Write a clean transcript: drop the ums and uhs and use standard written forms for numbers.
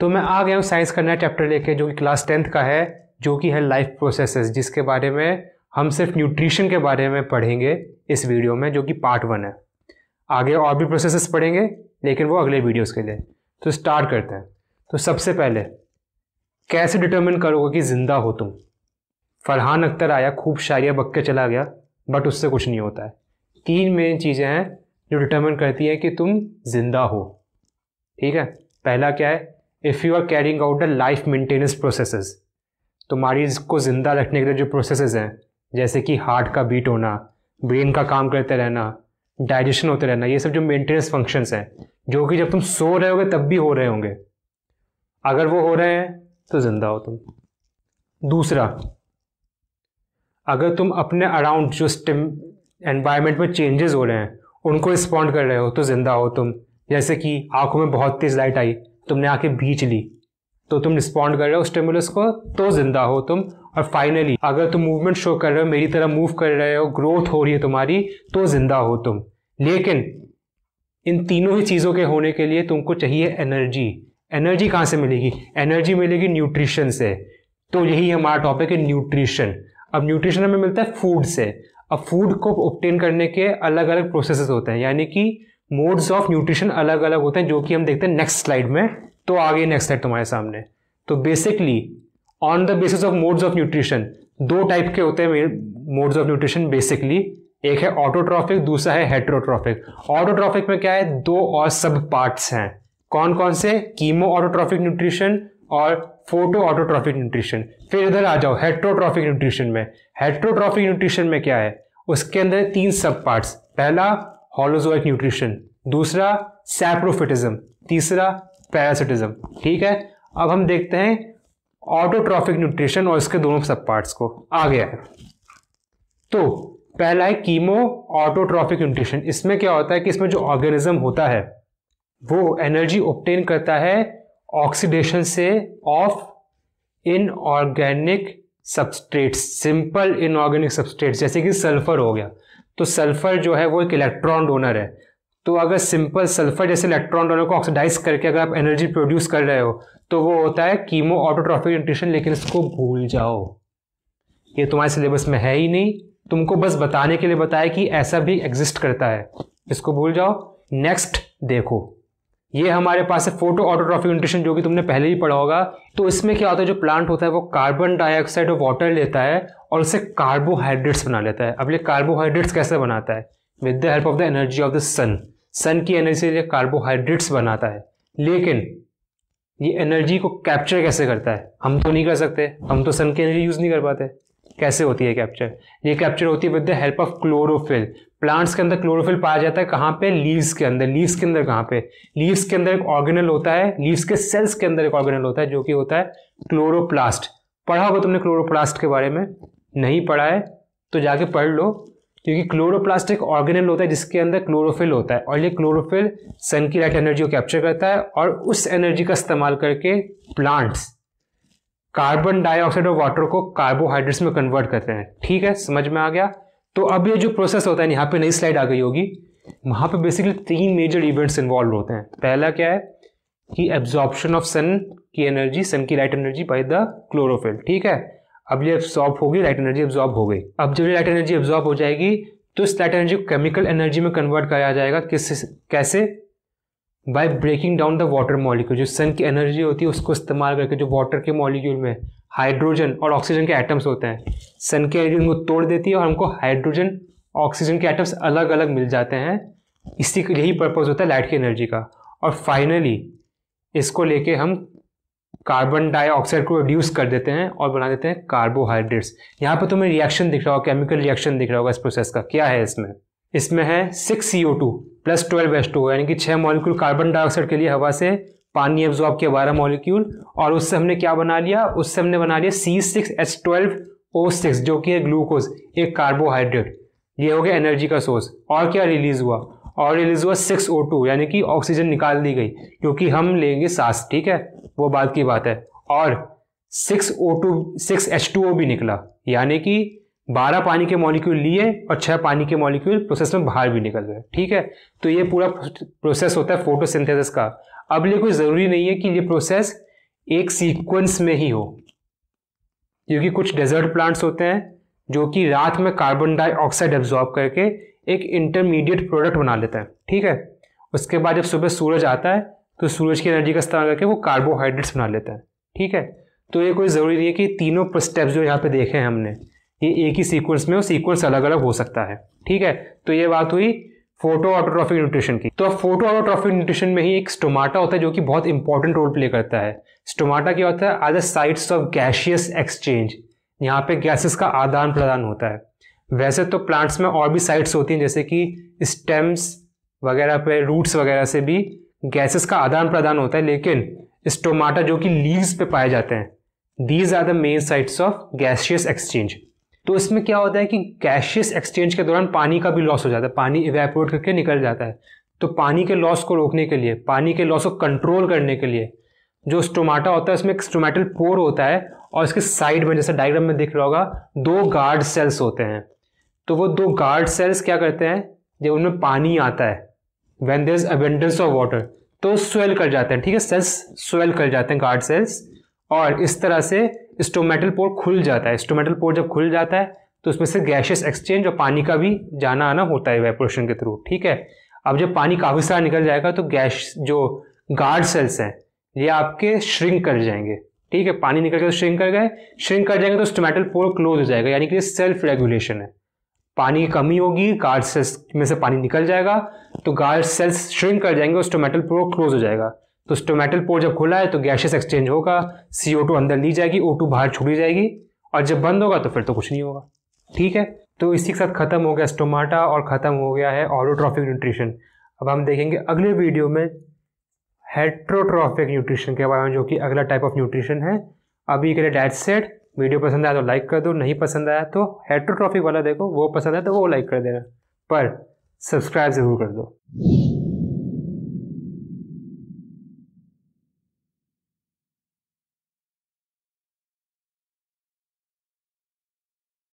तो मैं आ गया हूँ साइंस का नया चैप्टर लेके, जो कि क्लास 10th का है, जो कि है लाइफ प्रोसेसेस, जिसके बारे में हम सिर्फ न्यूट्रिशन के बारे में पढ़ेंगे इस वीडियो में, जो कि पार्ट 1 है। आगे और भी प्रोसेसेस पढ़ेंगे, लेकिन वो अगले वीडियोस के लिए। तो स्टार्ट करते हैं। तो सबसे पहले कैसे डिटरमिन करोगे कि जिंदा हो तुम? फरहान अख्तर आया, खूब शायरियाँ बक के चला गया, बट उससे कुछ नहीं होता है। 3 मेन चीज़ें हैं जो डिटरमिन करती है कि तुम जिंदा हो। ठीक है, पहला क्या है? If you are carrying out the life maintenance processes, तुम्हारी इसको ज़िंदा रखने के लिए जो प्रोसेसेस हैं, जैसे कि हार्ट का बीट होना, ब्रेन का काम करते रहना, डाइजेशन होते रहना, ये सब जो मेंटेनेंस फंक्शंस हैं, जो कि जब तुम सो रहे होगे तब भी हो रहे होंगे, अगर वो हो रहे हैं तो जिंदा हो तुम। दूसरा, अगर तुम अपने अराउंड जो एनवायरनमेंट में चेंजेस हो रहे हैं उनको रिस्पॉन्ड कर रहे हो तो जिंदा हो तुम। जैसे कि आंखों में बहुत तेज लाइट आई, तुमने आंखें भींच ली, तो तुम रिस्पॉन्ड कर रहे हो स्टिमुलस को, तो जिंदा हो तुम। और फाइनली, अगर तुम मूवमेंट शो कर रहे हो, मेरी तरह मूव कर रहे हो, ग्रोथ हो रही है तुम्हारी, तो जिंदा हो तुम। लेकिन इन तीनों ही चीज़ों के होने के लिए तुमको चाहिए एनर्जी। एनर्जी कहाँ से मिलेगी? एनर्जी मिलेगी न्यूट्रिशन से। तो यही हमारा टॉपिक है, न्यूट्रिशन। अब न्यूट्रिशन हमें मिलता है फूड से। अब फूड को ऑब्टेन करने के अलग अलग प्रोसेसेस होते हैं, यानी कि मोड्स ऑफ न्यूट्रिशन अलग अलग होते हैं, जो कि हम देखते हैं नेक्स्ट स्लाइड में। तो आगे नेक्स्ट स्लाइड तुम्हारे सामने। तो basically on the basis of modes of nutrition, 2 type के होते हैं मोड्स ऑफ न्यूट्रिशन बेसिकली। एक है ऑटोट्रॉफिक, दूसरा है हेटेरोट्रॉफिक। ऑटोट्रॉफिक में क्या है? 2 और सब पार्ट्स हैं। कौन कौन से? कीमो ऑटोट्रॉफिक न्यूट्रिशन और फोटो ऑटोट्रॉफिक न्यूट्रिशन। फिर इधर आ जाओ हेटेरोट्रॉफिक न्यूट्रिशन में। हेटेरोट्रॉफिक न्यूट्रिशन में क्या है? उसके अंदर 3 सब पार्ट्स। पहला होलोजोइक न्यूट्रिशन, दूसरा सैप्रोफिटिज्म, तीसरा पैरासिटिज्म। ठीक है, अब हम देखते हैं ऑटोट्रॉफिक न्यूट्रिशन और इसके दोनों सब पार्ट्स को। आ गया है। तो पहला है कीमो ऑटोट्रॉफिक न्यूट्रिशन। इसमें क्या होता है कि इसमें जो ऑर्गेनिज्म होता है वो एनर्जी ऑब्टेन करता है ऑक्सीडेशन से of inorganic substrates, simple inorganic substrates, जैसे कि सल्फर हो गया। तो सल्फर जो है वो एक इलेक्ट्रॉन डोनर है। तो अगर सिंपल सल्फर जैसे इलेक्ट्रॉन डोनर को ऑक्सीडाइज करके अगर आप एनर्जी प्रोड्यूस कर रहे हो तो वो होता है कीमो ऑटोट्रॉफिक न्यूट्रिशन। लेकिन इसको भूल जाओ, ये तुम्हारे सिलेबस में है ही नहीं। तुमको बस बताने के लिए बताया कि ऐसा भी एग्जिस्ट करता है, इसको भूल जाओ। नेक्स्ट देखो, ये हमारे पास है फोटो ऑटोट्रॉफिक न्यूट्रिशन, जो कि तुमने पहले ही पढ़ा होगा। तो इसमें क्या होता है, जो प्लांट होता है वो कार्बन डाइऑक्साइड और वाटर लेता है और उससे कार्बोहाइड्रेट्स बना लेता है। अब ये कार्बोहाइड्रेट्स कैसे बनाता है? With the help of the energy of the sun. Sun की एनर्जी से ये कार्बोहाइड्रेट्स बनाता है। लेकिन ये एनर्जी को कैप्चर कैसे करता है? हम तो नहीं कर सकते, हम तो सन की एनर्जी यूज नहीं कर पाते। कैसे होती है कैप्चर? ये कैप्चर होती है with the help of chlorophyll. Plants के अंदर क्लोरोफिल पाया जाता है। कहाँ पे? लीव्स के अंदर। लीव्स के अंदर कहाँ पे? लीव्स के अंदर एक ऑर्गेनल होता है, लीव्स के सेल्स के अंदर एक ऑर्गेनल होता है, जो कि होता है क्लोरोप्लास्ट। पढ़ा होगा तुमने क्लोरोप्लास्ट के बारे में? नहीं पढ़ा है तो जाके पढ़ लो, क्योंकि क्लोरोप्लास्ट एक ऑर्गेनल होता है जिसके अंदर क्लोरोफिल होता है, और ये क्लोरोफिल सन की लाइट एनर्जी को कैप्चर करता है और उस एनर्जी का इस्तेमाल करके प्लांट्स कार्बन डाइऑक्साइड और वाटर को कार्बोहाइड्रेट्स में कन्वर्ट करते हैं। ठीक है, समझ में आ गया? तो अब ये जो प्रोसेस होता है, यहाँ पे नई स्लाइड आ गई होगी, वहाँ पे बेसिकली 3 मेजर इवेंट्स इन्वॉल्व होते हैं। पहला क्या है कि एब्जॉर्प्शन ऑफ सन की एनर्जी, सन की light energy by the chlorophyll. ठीक है, अब ये एब्जॉर्ब होगी, लाइट एनर्जी एब्जॉर्ब हो गई। अब जब ये लाइट एनर्जी एब्जॉर्ब हो जाएगी तो इस लाइट एनर्जी को केमिकल एनर्जी में कन्वर्ट किया जाएगा। कैसे? By breaking down the water molecule. जो सन की एनर्जी होती है उसको इस्तेमाल करके जो वाटर के मॉलिक्यूल में हाइड्रोजन और ऑक्सीजन के एटम्स होते हैं, सन की एनर्जी उनको तोड़ देती है और हमको हाइड्रोजन ऑक्सीजन के एटम्स अलग अलग मिल जाते हैं। इसी यही पर्पज होता है लाइट की एनर्जी का। और फाइनली इसको लेके हम कार्बन डाइऑक्साइड को रिड्यूस कर देते हैं और बना देते हैं कार्बोहाइड्रेट्स। यहाँ पर तुम्हें रिएक्शन दिख रहा होगा, केमिकल रिएक्शन दिख रहा होगा इस प्रोसेस का। क्या है इसमें? इसमें है 6 CO2 + 12 H2O, यानी कि 6 मॉलिक्यूल कार्बन डाइऑक्साइड के लिए हवा से पानी एब्जॉर्ब किया 12 मॉलिक्यूल, और उससे हमने क्या बना लिया? उससे हमने बना लिया C6H12O6, जो कि है ग्लूकोज, एक कार्बोहाइड्रेट। ये हो गया एनर्जी का सोर्स। और क्या रिलीज हुआ? और रिलीज हुआ 6O2, यानी कि ऑक्सीजन निकाल दी गई, क्योंकि हम लेंगे सांस। ठीक है, वो बात की बात है। और 6H2O भी निकला, यानी कि 12 पानी के मॉलिक्यूल लिए और 6 पानी के मॉलिक्यूल प्रोसेस में बाहर भी निकल गए। ठीक है, तो ये पूरा प्रोसेस होता है फोटोसिंथेसिस का। अब ये कोई ज़रूरी नहीं है कि ये प्रोसेस एक सीक्वेंस में ही हो, क्योंकि कुछ डेजर्ट प्लांट्स होते हैं जो कि रात में कार्बन डाइऑक्साइड एब्जॉर्ब करके एक इंटरमीडिएट प्रोडक्ट बना लेता है, ठीक है। उसके बाद जब सुबह सूरज आता है तो सूरज की एनर्जी का इस्तेमाल करके वो कार्बोहाइड्रेट्स बना लेता है, ठीक है। तो ये कोई ज़रूरी नहीं है कि तीनों स्टेप्स जो यहाँ पे देखे हैं हमने ये एक ही सीक्वेंस में हो, सीक्वेंस अलग अलग हो सकता है, ठीक है। तो ये बात हुई फोटो ऑटोट्रॉफिक न्यूट्रिशन की। तो अब फोटो ऑटोट्रॉफिक न्यूट्रिशन में ही एक स्टोमाटा होता है जो कि बहुत इंपॉर्टेंट रोल प्ले करता है। स्टोमाटा क्या होता है? Are the sites of gaseous exchange, यहाँ पे गैसेस का आदान प्रदान होता है। वैसे तो प्लांट्स में और भी साइट्स होती हैं जैसे कि स्टेम्स वगैरह पे, रूट्स वगैरह से भी गैसेस का आदान प्रदान होता है, लेकिन स्टोमाटा जो कि लीव्स पे पाए जाते हैं, these are the main sites of gaseous exchange. तो इसमें क्या होता है कि गैसियस एक्सचेंज के दौरान पानी का भी लॉस हो जाता है, पानी इवेपोरेट करके निकल जाता है। तो पानी के लॉस को रोकने के लिए, पानी के लॉस को कंट्रोल करने के लिए जो स्टोमाटा होता है उसमें एक स्टोमेटल पोर होता है और इसके साइड में, जैसे डायग्राम में दिख रहा होगा, 2 गार्ड सेल्स होते हैं। तो वो 2 गार्ड सेल्स क्या करते हैं, जब उनमें पानी आता है, when there is abundance of water, तो स्वेल कर जाते हैं, ठीक है। सेल्स स्वेल कर जाते हैं, गार्ड सेल्स, और इस तरह से स्टोमेटल पोर खुल जाता है। स्टोमेटल पोर जब खुल जाता है तो उसमें से गैसियस एक्सचेंज और पानी का भी जाना आना होता है इवेपोरेशन के थ्रू, ठीक है। अब जब पानी काफी सारा निकल जाएगा तो गैस जो गार्ड सेल्स हैं ये आपके श्रिंक कर जाएंगे, ठीक है। पानी निकल के तो श्रिंक कर गए, श्रिंक कर जाएंगे तो स्टोमेटल पोर क्लोज हो जाएगा, यानी कि सेल्फ रेगुलेशन है। पानी की कमी होगी, गार्ड सेल्स में से पानी निकल जाएगा तो गार्ड सेल्स श्रिंक कर जाएंगे और स्टोमेटल पोर क्लोज हो जाएगा। तो स्टोमेटल पोर जब खुला है तो गैसियस एक्सचेंज होगा, CO2 अंदर ली जाएगी, O2 बाहर छोड़ी जाएगी, और जब बंद होगा तो फिर तो कुछ नहीं होगा, ठीक है। तो इसी के साथ खत्म हो गया स्टोमाटा और खत्म हो गया है ऑटोट्रॉफिक न्यूट्रिशन। अब हम देखेंगे अगले वीडियो में हेट्रोट्रॉफिक न्यूट्रिशन के बारे में, जो कि अगला टाइप ऑफ न्यूट्रिशन है। अभी के लिए दैट्स सेट। वीडियो पसंद आया तो लाइक कर दो, नहीं पसंद आया तो हेट्रोट्रॉफिक वाला देखो, वो पसंद आया तो वो लाइक कर देना, पर सब्सक्राइब जरूर कर दो।